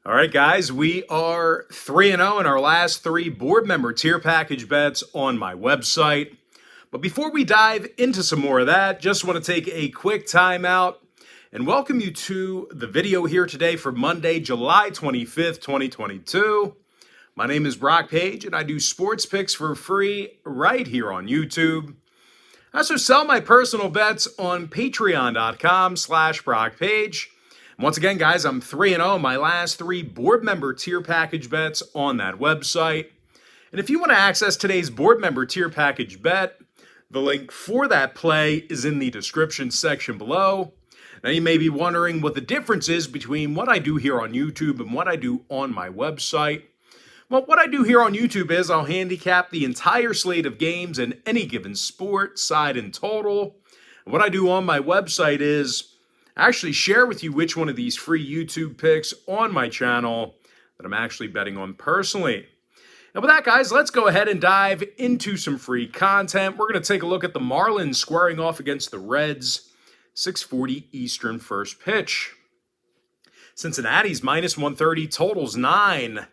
All right, guys, we are 3-0 in our last three board member tier package bets on my website. But before we dive into some more of that, just want to take a quick time out and welcome you to the video here today for Monday, July 25th, 2022. My name is Brock Page, and I do sports picks for free right here on YouTube. I also sell my personal bets on patreon.com/BrockPage. Once again, guys, I'm 3-0 in my last three board member tier package bets on that website. And if you want to access today's board member tier package bet, the link for that play is in the description section below. Now, you may be wondering what the difference is between what I do here on YouTube and what I do on my website. Well, what I do here on YouTube is I'll handicap the entire slate of games in any given sport, side and total. And what I do on my website is actually share with you which one of these free YouTube picks on my channel that I'm actually betting on personally. And with that, guys, let's go ahead and dive into some free content. We're going to take a look at the Marlins squaring off against the Reds, 6:40 Eastern first pitch. Cincinnati's -130, totals 9.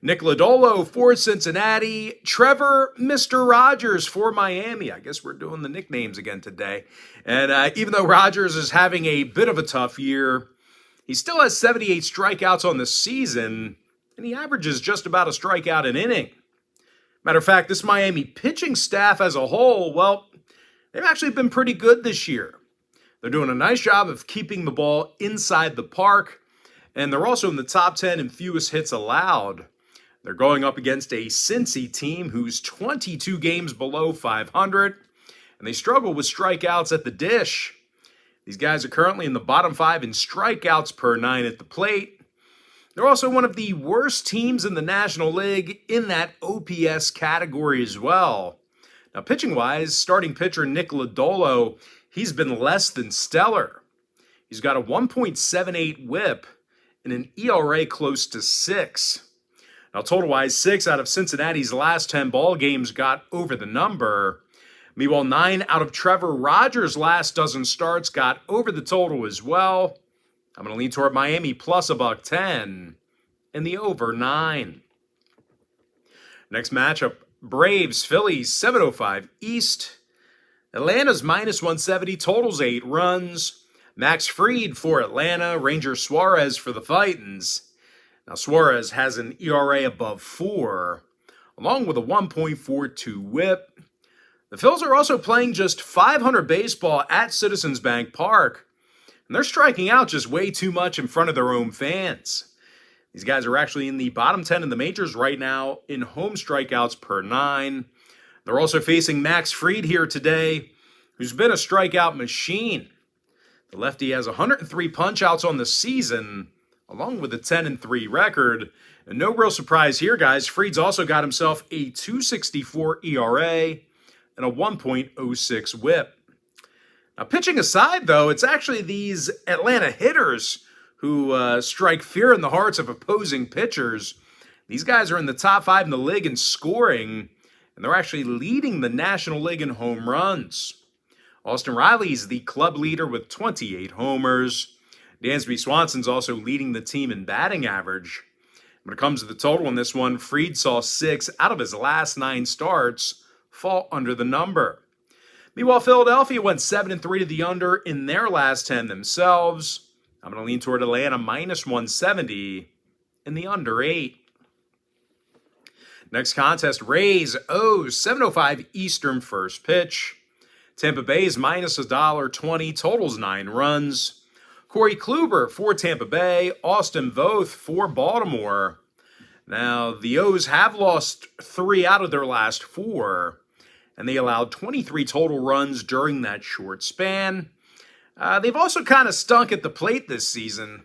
Nick Lodolo for Cincinnati. Trevor, Mr. Rogers for Miami. I guess we're doing the nicknames again today. And even though Rogers is having a bit of a tough year, he still has 78 strikeouts on the season, and he averages just about a strikeout an inning. Matter of fact, this Miami pitching staff as a whole, well, they've actually been pretty good this year. They're doing a nice job of keeping the ball inside the park, and they're also in the top 10 in fewest hits allowed. They're going up against a Cincy team who's 22 games below 500, and they struggle with strikeouts at the dish. These guys are currently in the bottom 5 in strikeouts per 9 at the plate. They're also one of the worst teams in the National League in that OPS category as well. Now, pitching-wise, starting pitcher Nick Lodolo, he's been less than stellar. He's got a 1.78 whip and an ERA close to 6. Now, total-wise, 6 out of Cincinnati's last 10 ball games got over the number. Meanwhile, 9 out of Trevor Rogers' last dozen starts got over the total as well. I'm going to lean toward Miami plus $110 and the over 9. Next matchup, Braves, Phillies, 7:05 East. Atlanta's -170, totals 8 runs. Max Fried for Atlanta, Ranger Suarez for the Titans. Now, Suarez has an ERA above 4, along with a 1.42 whip. The Phils are also playing just .500 baseball at Citizens Bank Park, and they're striking out just way too much in front of their own fans. These guys are actually in the bottom 10 in the majors right now in home strikeouts per 9. They're also facing Max Fried here today, who's been a strikeout machine. The lefty has 103 punch-outs on the season, along with a 10-3 record. And no real surprise here, guys. Fried's also got himself a 2.64 ERA and a 1.06 whip. Now, pitching aside, though, it's actually these Atlanta hitters who strike fear in the hearts of opposing pitchers. These guys are in the top 5 in the league in scoring, and they're actually leading the National League in home runs. Austin Riley's the club leader with 28 homers. Dansby Swanson's also leading the team in batting average. When it comes to the total in this one, Fried saw 6 out of his last 9 starts fall under the number. Meanwhile, Philadelphia went 7-3 to the under in their last 10 themselves. I'm going to lean toward Atlanta -170 and the under 8. Next contest, Rays, O's, 7:05 Eastern first pitch. Tampa Bay's -$1.20, totals 9 runs. Corey Kluber for Tampa Bay, Austin Voth for Baltimore. Now, the O's have lost 3 out of their last 4, and they allowed 23 total runs during that short span. They've also kind of stunk at the plate this season.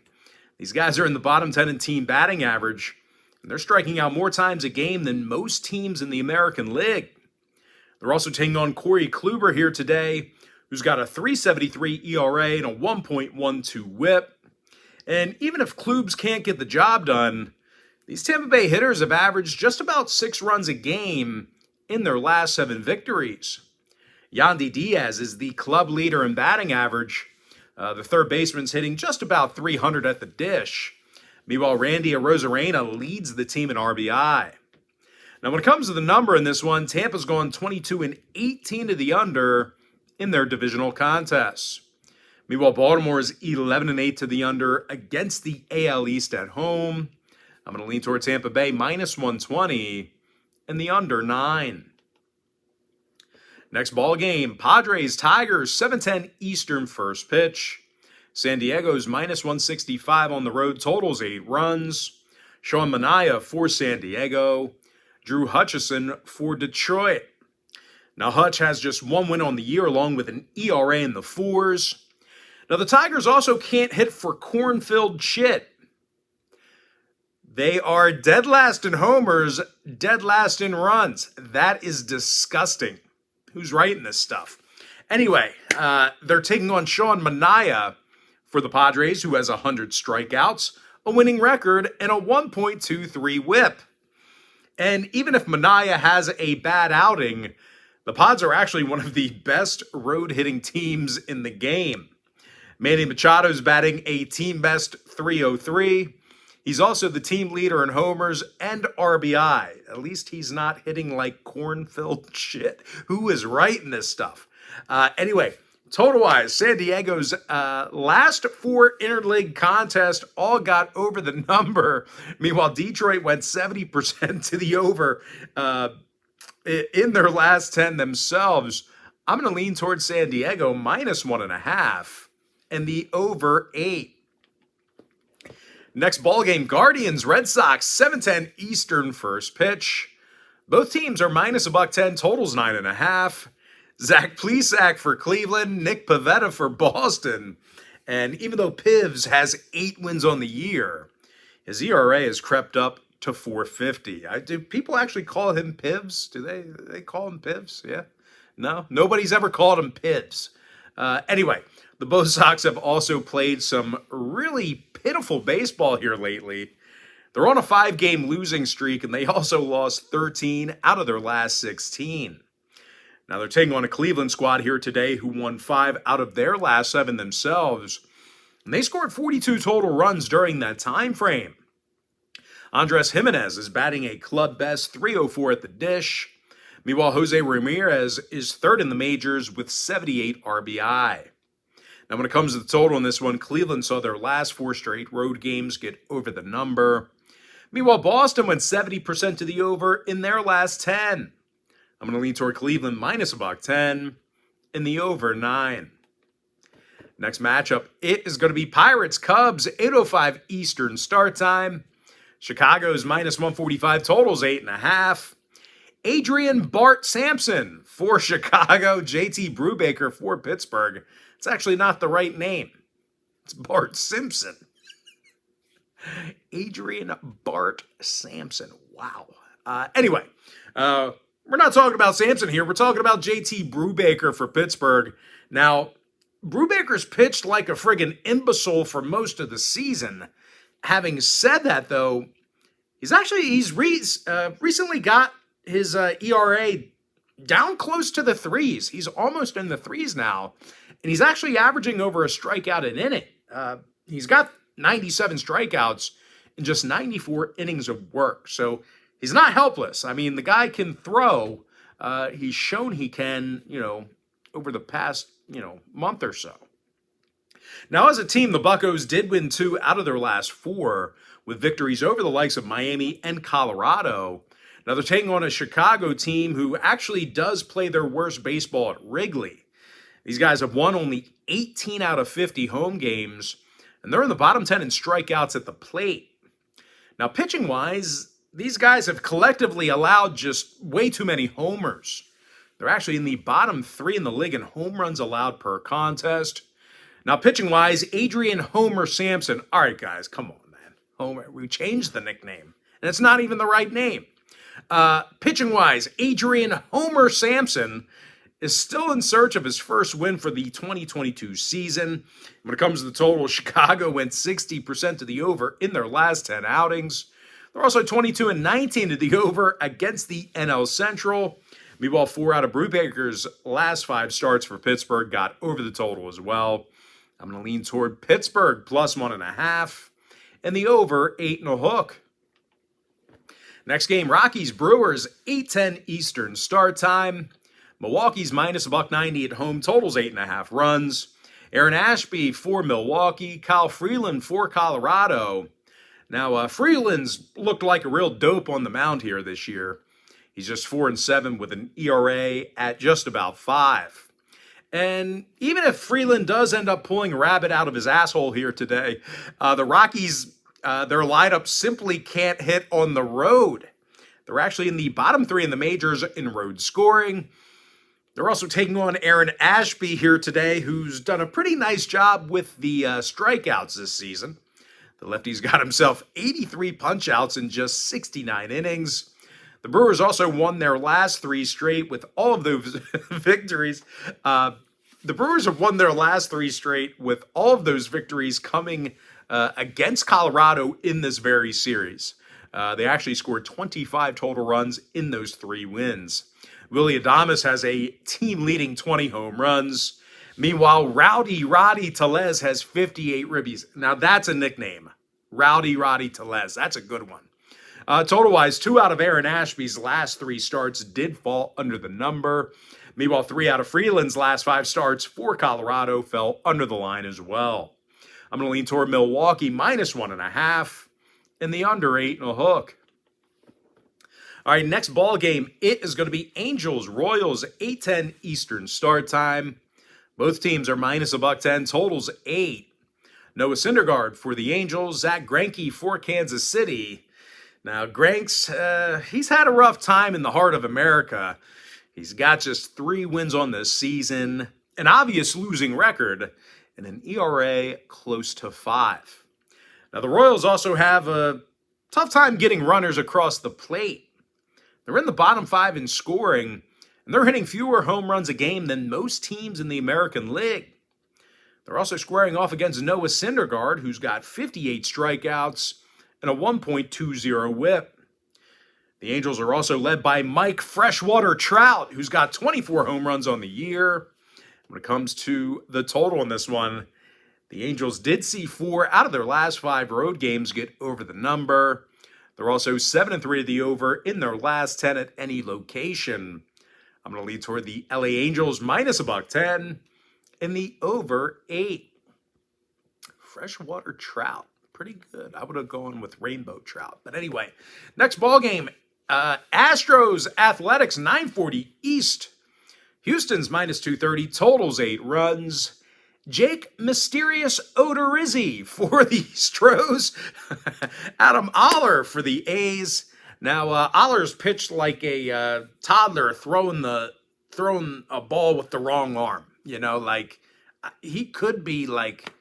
These guys are in the bottom 10 in team batting average, and they're striking out more times a game than most teams in the American League. They're also taking on Corey Kluber here today, who's got a 3.73 ERA and a 1.12 whip. And even if Klubs can't get the job done, these Tampa Bay hitters have averaged just about 6 runs a game in their last 7 victories. Yandy Diaz is the club leader in batting average. The third baseman's hitting just about 300 at the dish. Meanwhile, Randy Arozarena leads the team in RBI. Now, when it comes to the number in this one, Tampa's gone 22-18 to the under in their divisional contests. Meanwhile, Baltimore is 11-8 to the under against the AL East at home. I'm going to lean toward Tampa Bay minus 120 and the under 9. Next ball game, Padres Tigers 7:10 Eastern first pitch. San Diego's minus 165 on the road, totals 8 runs. Sean Manaea for San Diego. Drew Hutchison for Detroit. Now, Hutch has just 1 win on the year, along with an ERA in the 4s. Now, the Tigers also can't hit for corn-filled shit. They are dead last in homers, dead last in runs. That is disgusting. Who's writing this stuff? Anyway, they're taking on Sean Manaea for the Padres, who has 100 strikeouts, a winning record, and a 1.23 whip. And even if Manaea has a bad outing, the Pods are actually one of the best road-hitting teams in the game. Manny Machado's batting a team-best .303. He's also the team leader in homers and RBI. At least he's not hitting like corn-filled shit. Who is writing this stuff? Anyway, total-wise, San Diego's last 4 interleague contests all got over the number. Meanwhile, Detroit went 70% to the over in their last 10 themselves. I'm going to lean towards San Diego minus 1.5 and the over 8. Next ball game, Guardians Red Sox 7:10 Eastern first pitch. Both teams are minus $110, totals 9.5. Zach Plesac for Cleveland, Nick Pivetta for Boston. And even though Pivs has 8 wins on the year, his ERA has crept up to 4.50. Do people actually call him Pivs? Do they call him Pivs? Yeah. No, nobody's ever called him Pivs. Anyway, the Bo Sox have also played some really pitiful baseball here lately. They're on a 5-game losing streak, and they also lost 13 out of their last 16. Now, they're taking on a Cleveland squad here today who won 5 out of their last 7 themselves, and they scored 42 total runs during that time frame. Andres Jimenez is batting a club-best .304 at the dish. Meanwhile, Jose Ramirez is third in the majors with 78 RBI. Now, when it comes to the total in this one, Cleveland saw their last 4 straight road games get over the number. Meanwhile, Boston went 70% to the over in their last 10. I'm going to lean toward Cleveland minus $110 in the over 9. Next matchup, it is going to be Pirates-Cubs, 8:05 Eastern start time. Chicago's minus 145, totals 8.5. Adrian Bart Sampson for Chicago, JT Brubaker for Pittsburgh. It's actually not the right name. It's Bart Simpson. Adrian Bart Sampson. Wow. Anyway, we're not talking about Sampson here. We're talking about JT Brubaker for Pittsburgh. Now, Brubaker's pitched like a friggin' imbecile for most of the season. Having said that, though, he's recently got his ERA down close to the 3s. He's almost in the 3s now, and he's actually averaging over a strikeout an inning. He's got 97 strikeouts in just 94 innings of work, so he's not helpless. I mean, the guy can throw. He's shown he can, over the past, month or so. Now, as a team, the Buccos did win 2 out of their last 4 with victories over the likes of Miami and Colorado. Now, they're taking on a Chicago team who actually does play their worst baseball at Wrigley. These guys have won only 18 out of 50 home games, and they're in the bottom 10 in strikeouts at the plate. Now, pitching-wise, these guys have collectively allowed just way too many homers. They're actually in the bottom 3 in the league in home runs allowed per contest. Now, pitching-wise, Adrian Homer Sampson. All right, guys, come on, man. Homer, we changed the nickname, and it's not even the right name. Pitching-wise, Adrian Homer Sampson is still in search of his first win for the 2022 season. When it comes to the total, Chicago went 60% to the over in their last 10 outings. They're also 22-19 to the over against the NL Central. Meanwhile, 4 out of Brubaker's last 5 starts for Pittsburgh got over the total as well. I'm going to lean toward Pittsburgh plus 1.5 and the over 8.5. Next game, Rockies Brewers, 8:10 Eastern start time. Milwaukee's minus $1.90 at home, totals 8.5 runs. Aaron Ashby for Milwaukee, Kyle Freeland for Colorado. Now, Freeland's looked like a real dope on the mound here this year. He's just 4-7 with an ERA at just about 5. And even if Freeland does end up pulling a rabbit out of his asshole here today, the Rockies, their lineup simply can't hit on the road. They're actually in the bottom 3 in the majors in road scoring. They're also taking on Aaron Ashby here today, who's done a pretty nice job with the strikeouts this season. The lefty's got himself 83 punch-outs in just 69 innings. The Brewers also won their last 3 straight with all of those victories. The Brewers have won their last 3 straight with all of those victories coming against Colorado in this very series. They actually scored 25 total runs in those 3 wins. Willie Adames has a team-leading 20 home runs. Meanwhile, Rowdy Roddy Tellez has 58 ribbies. Now, that's a nickname. Rowdy Roddy Tellez. That's a good one. Total-wise, 2 out of Aaron Ashby's last 3 starts did fall under the number. Meanwhile, 3 out of Freeland's last 5 starts for Colorado fell under the line as well. I'm going to lean toward Milwaukee minus 1.5 and the under 8.5. All right, next ball game, it is going to be Angels Royals, 8:10 Eastern start time. Both teams are minus $1.10, totals 8. Noah Syndergaard for the Angels, Zach Greinke for Kansas City. Now, Granks, he's had a rough time in the heart of America. He's got just 3 wins on this season, an obvious losing record, and an ERA close to 5. Now, the Royals also have a tough time getting runners across the plate. They're in the bottom 5 in scoring, and they're hitting fewer home runs a game than most teams in the American League. They're also squaring off against Noah Syndergaard, who's got 58 strikeouts and a 1.20 whip. The Angels are also led by Mike Freshwater Trout, who's got 24 home runs on the year. When it comes to the total in this one, the Angels did see 4 out of their last 5 road games get over the number. They're also 7-3 to the over in their last 10 at any location. I'm going to lead toward the LA Angels minus $1.10 and the over 8. Freshwater Trout, pretty good. I would have gone with rainbow trout. But anyway, next ball game, Astros Athletics 940 East. Houston's minus 230, totals 8 runs. Jake Mysterious Odorizzi for the Astros. Adam Oller for the A's. Now, Oller's pitched like a toddler throwing a ball with the wrong arm. You know, like he could be like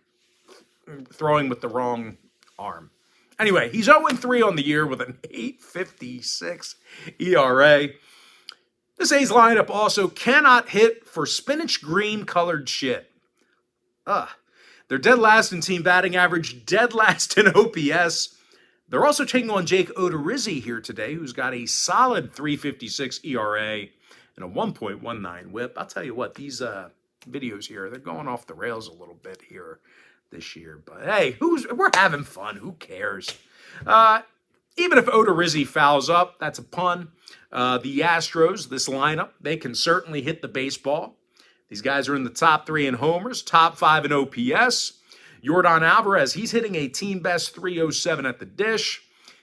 throwing with the wrong arm. Anyway, he's 0-3 on the year with an 8.56 ERA. This A's lineup also cannot hit for spinach green colored shit. They're dead last in team batting average, dead last in OPS. They're also taking on Jake Odorizzi here today, who's got a solid 3.56 ERA and a 1.19 whip. I'll tell you what, these videos here, they're going off the rails a little bit here this year. But hey, we're having fun. Who cares? Even if Odorizzi fouls up, that's a pun. The Astros, this lineup, they can certainly hit the baseball. These guys are in the top 3 in homers, top 5 in OPS. Yordan Alvarez, he's hitting a team best 307 at the dish.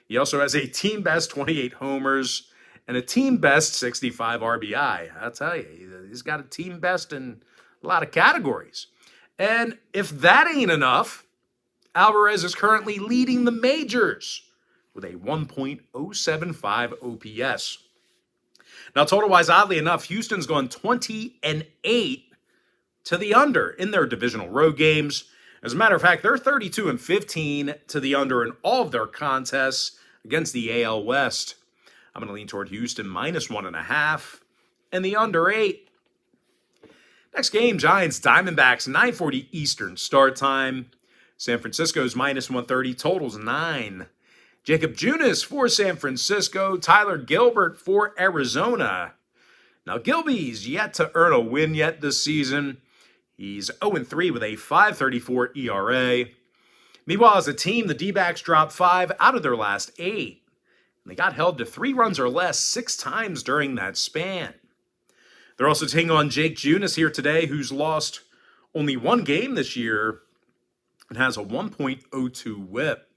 He also has a team best 28 homers and a team best 65 RBI. I'll tell you, he's got a team best in a lot of categories. And if that ain't enough, Alvarez is currently leading the majors with a 1.075 OPS. Now, total-wise, oddly enough, Houston's gone 20-8 to the under in their divisional road games. As a matter of fact, they're 32-15 to the under in all of their contests against the AL West. I'm going to lean toward Houston minus 1.5 and the under 8. Next game, Giants Diamondbacks, 9:40 Eastern start time. San Francisco's minus 130, totals 9. Jacob Junis for San Francisco, Tyler Gilbert for Arizona. Now, Gilby's yet to earn a win yet this season. He's 0-3 with a 5.34 ERA. Meanwhile, as a team, the D-backs dropped 5 out of their last 8. And they got held to 3 runs or less 6 times during that span. They're also taking on Jake Junis here today, who's lost only 1 game this year and has a 1.02 whip.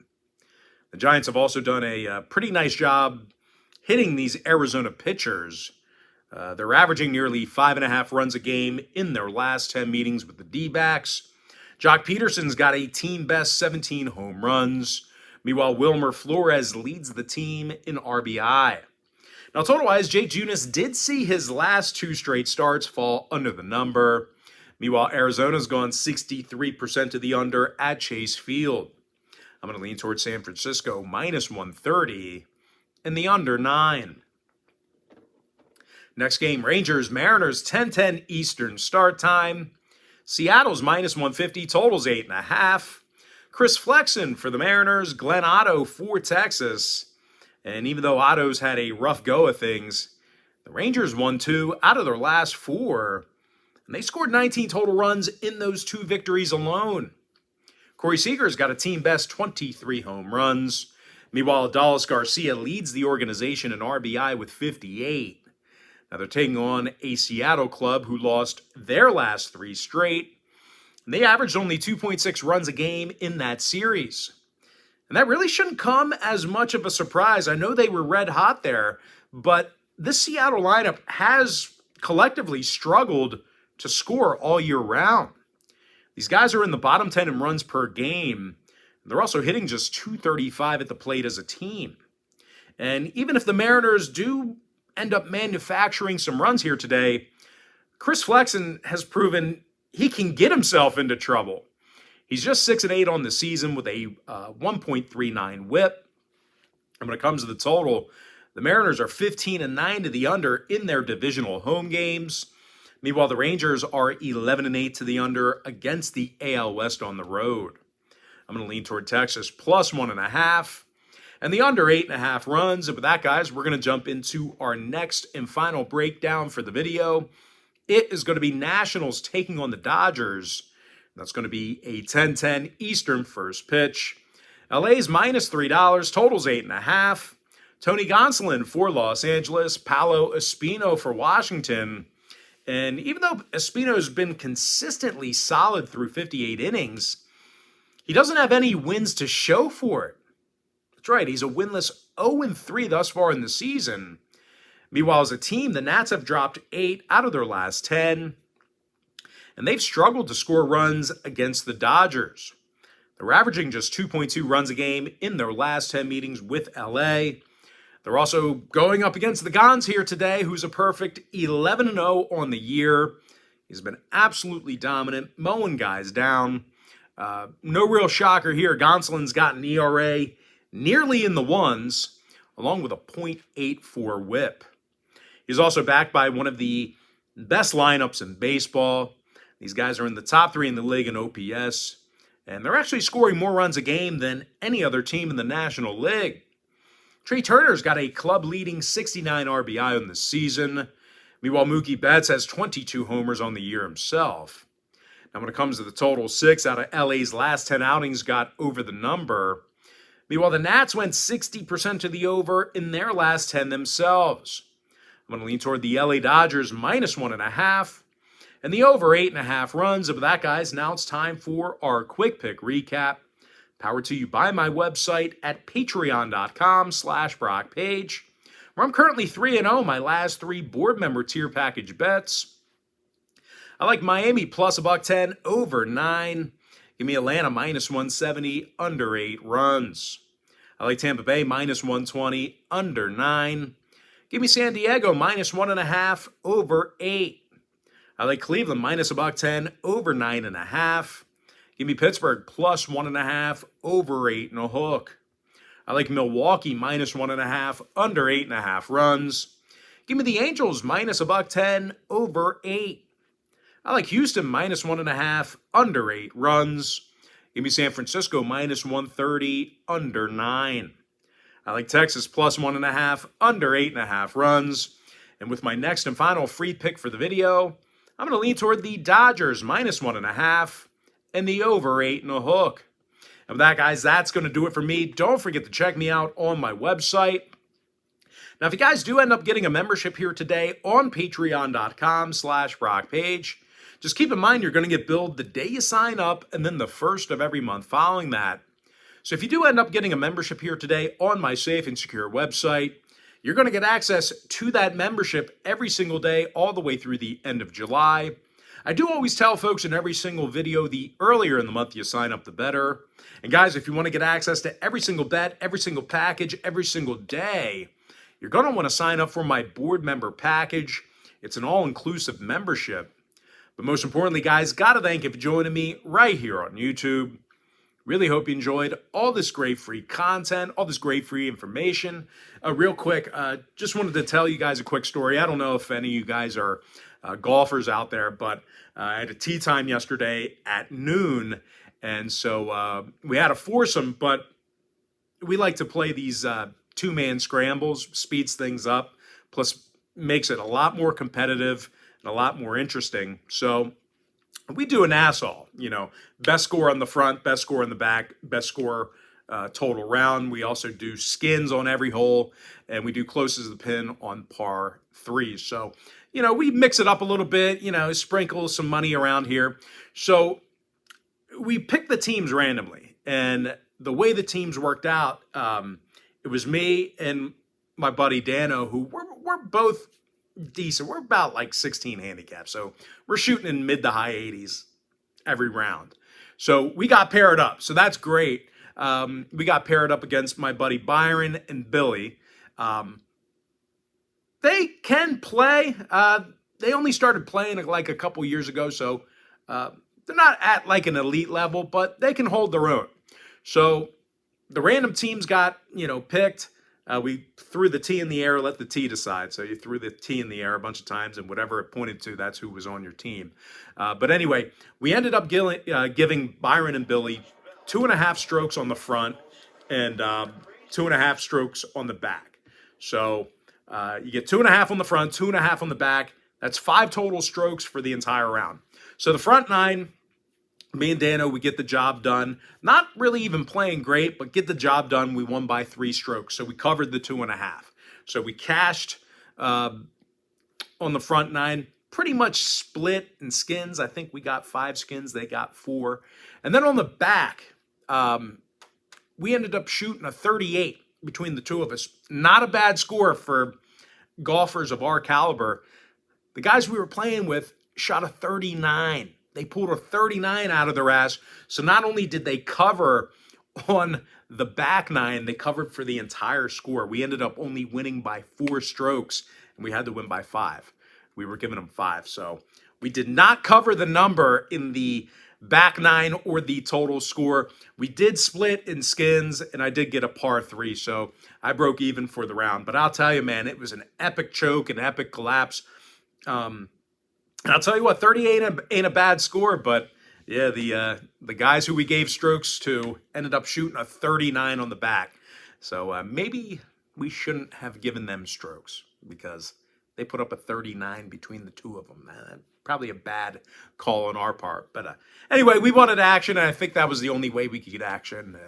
The Giants have also done a pretty nice job hitting these Arizona pitchers. They're averaging nearly 5.5 runs a game in their last 10 meetings with the D-backs. Jock Peterson's got a team-best 17 home runs. Meanwhile, Wilmer Flores leads the team in RBI. Now, total-wise, Jake Junis did see his last 2 straight starts fall under the number. Meanwhile, Arizona's gone 63% to the under at Chase Field. I'm going to lean towards San Francisco, minus 130, and the under 9. Next game, Rangers-Mariners, 10:10 Eastern start time. Seattle's minus 150, totals 8.5. Chris Flexen for the Mariners, Glenn Otto for Texas. And even though Otto's had a rough go of things, the Rangers won 2 out of their last 4. And they scored 19 total runs in those 2 victories alone. Corey Seager's got a team-best 23 home runs. Meanwhile, Adolis Garcia leads the organization in RBI with 58. Now they're taking on a Seattle club who lost their last 3 straight. And they averaged only 2.6 runs a game in that series. And that really shouldn't come as much of a surprise. I know they were red hot there, but this Seattle lineup has collectively struggled to score all year round. These guys are in the bottom 10 in runs per game. They're also hitting just .235 at the plate as a team. And even if the Mariners do end up manufacturing some runs here today, Chris Flexen has proven he can get himself into trouble. He's just 6-8 on the season with a 1.39 whip. And when it comes to the total, the Mariners are 15-9 to the under in their divisional home games. Meanwhile, the Rangers are 11-8 to the under against the AL West on the road. I'm going to lean toward Texas plus 1.5. And the under 8.5 runs. And with that, guys, we're going to jump into our next and final breakdown for the video. It is going to be Nationals taking on the Dodgers. That's going to be a 10:10 Eastern first pitch. LA's minus $3, totals 8.5. Tony Gonsolin for Los Angeles, Paolo Espino for Washington. And even though Espino's been consistently solid through 58 innings, he doesn't have any wins to show for it. That's right, he's a winless 0-3 thus far in the season. Meanwhile, as a team, the Nats have dropped 8 out of their last 10, and they've struggled to score runs against the Dodgers. They're averaging just 2.2 runs a game in their last 10 meetings with LA. They're also going up against the Gons here today, who's a perfect 11-0 on the year. He's been absolutely dominant, mowing guys down. No real shocker here. Gonsolin's got an ERA nearly in the ones, along with a .84 whip. He's also backed by one of the best lineups in baseball. These guys are in the top 3 in the league in OPS, and they're actually scoring more runs a game than any other team in the National League. Trey Turner's got a club-leading 69 RBI on the season. Meanwhile, Mookie Betts has 22 homers on the year himself. Now, when it comes to the total, 6 out of LA's last 10 outings got over the number. Meanwhile, the Nats went 60% to the over in their last 10 themselves. I'm going to lean toward the LA Dodgers minus 1.5 and the over 8.5 runs. And with that, guys, now it's time for our quick pick recap. Powered to you by my website at patreon.com/BrockPage, where I'm currently 3-0 my last 3 board member tier package bets. I like Miami plus $1.10 over 9. Give me Atlanta minus 170 under 8 runs. I like Tampa Bay minus 120 under 9. Give me San Diego minus 1.5 over 8. I like Cleveland minus $1.10 over 9.5. Give me Pittsburgh plus 1.5 over 8.5. I like Milwaukee minus 1.5 under 8.5 runs. Give me the Angels minus $1.10 over 8. I like Houston minus 1.5 under 8 runs. Give me San Francisco minus 130 under 9. I like Texas plus 1.5 under 8.5 runs. And with my next and final free pick for the video, I'm going to lean toward the Dodgers minus 1.5 and the over 8.5. And And with that, guys, that's going to do it for me. Don't forget to check me out on my website. Now, if you guys do end up getting a membership here today on patreon.com/rockpage, just keep in mind you're going to get billed the day you sign up and then the first of every month following that. So if you do end up getting a membership here today on my safe and secure website, you're going to get access to that membership every single day all the way through the end of July. I do always tell folks in every single video, the earlier in the month you sign up, the better. And guys, if you want to get access to every single bet, every single package, every single day, you're going to want to sign up for my board member package. It's an all-inclusive membership. But most importantly, guys, got to thank you for joining me right here on YouTube. Really hope you enjoyed all this great free content, all this great free information. Real quick, just wanted to tell you guys a quick story. I don't know if any of you guys are golfers out there, but I had a tee time yesterday at noon. And so we had a foursome, but we like to play these two-man scrambles, speeds things up, plus makes it a lot more competitive and a lot more interesting. So we do an ass-all, best score on the front, best score on the back, best score total round. We also do skins on every hole, and we do closest to the pin on par 3. So, we mix it up a little bit, sprinkle some money around here. So we pick the teams randomly, and the way the teams worked out, it was me and my buddy Dano, who we're both decent. We're about like 16 handicap. So we're shooting in mid to high 80s every round. So we got paired up. So that's great. We got paired up against my buddy Byron and Billy. They can play. They only started playing like a couple years ago. So they're not at like an elite level, but they can hold their own. So the random teams got, picked. We threw the tee in the air, let the tee decide. So you threw the tee in the air a bunch of times, and whatever it pointed to, that's who was on your team. But anyway, we ended up giving Byron and Billy 2.5 strokes on the front and 2.5 strokes on the back. So you get 2.5 on the front, 2.5 on the back. That's 5 total strokes for the entire round. So the front 9, me and Dano, we get the job done. Not really even playing great, but get the job done. We won by 3 strokes. So we covered the 2.5. So we cashed on the front 9. Pretty much split in skins. I think we got 5 skins. They got 4. And then on the back, we ended up shooting a 38 between the two of us. Not a bad score for golfers of our caliber. The guys we were playing with shot a 39. They pulled a 39 out of their ass. So not only did they cover on the back 9, they covered for the entire score. We ended up only winning by 4 strokes, and we had to win by 5. We were giving them 5. So we did not cover the number in the back 9 or the total score. We did split in skins, and I did get a par 3. So I broke even for the round. But I'll tell you, man, it was an epic choke, an epic collapse. And I'll tell you what, 38 ain't a bad score, but yeah, the guys who we gave strokes to ended up shooting a 39 on the back. So maybe we shouldn't have given them strokes because they put up a 39 between the two of them. Probably a bad call on our part. But anyway, we wanted action, and I think that was the only way we could get action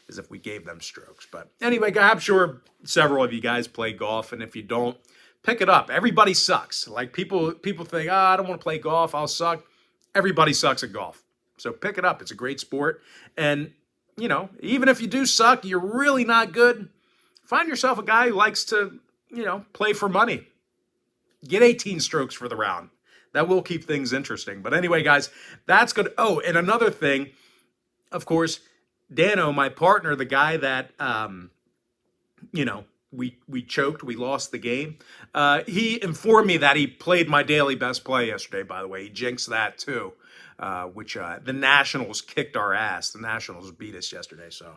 is if we gave them strokes. But anyway, I'm sure several of you guys play golf, and if you don't, pick it up. Everybody sucks. Like people think, I don't want to play golf. I'll suck. Everybody sucks at golf. So pick it up. It's a great sport. And, even if you do suck, you're really not good. Find yourself a guy who likes to, play for money. Get 18 strokes for the round. That will keep things interesting. But anyway, guys, that's good. Oh, and another thing, of course, Dano, my partner, the guy that, we choked, we lost the game. He informed me that he played my daily best play yesterday, by the way. He jinxed that too, which the Nationals kicked our ass. The Nationals beat us yesterday. So,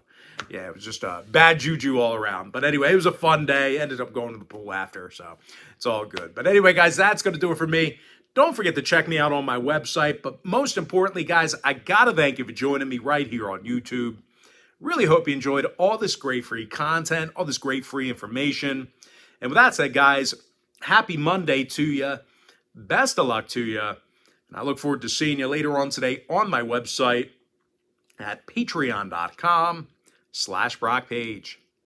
yeah, it was just bad juju all around. But anyway, it was a fun day. Ended up going to the pool after, so it's all good. But anyway, guys, that's going to do it for me. Don't forget to check me out on my website. But most importantly, guys, I got to thank you for joining me right here on YouTube. Really hope you enjoyed all this great free content, all this great free information. And with that said, guys, happy Monday to you. Best of luck to you. And I look forward to seeing you later on today on my website. at patreon.com/BrockPage.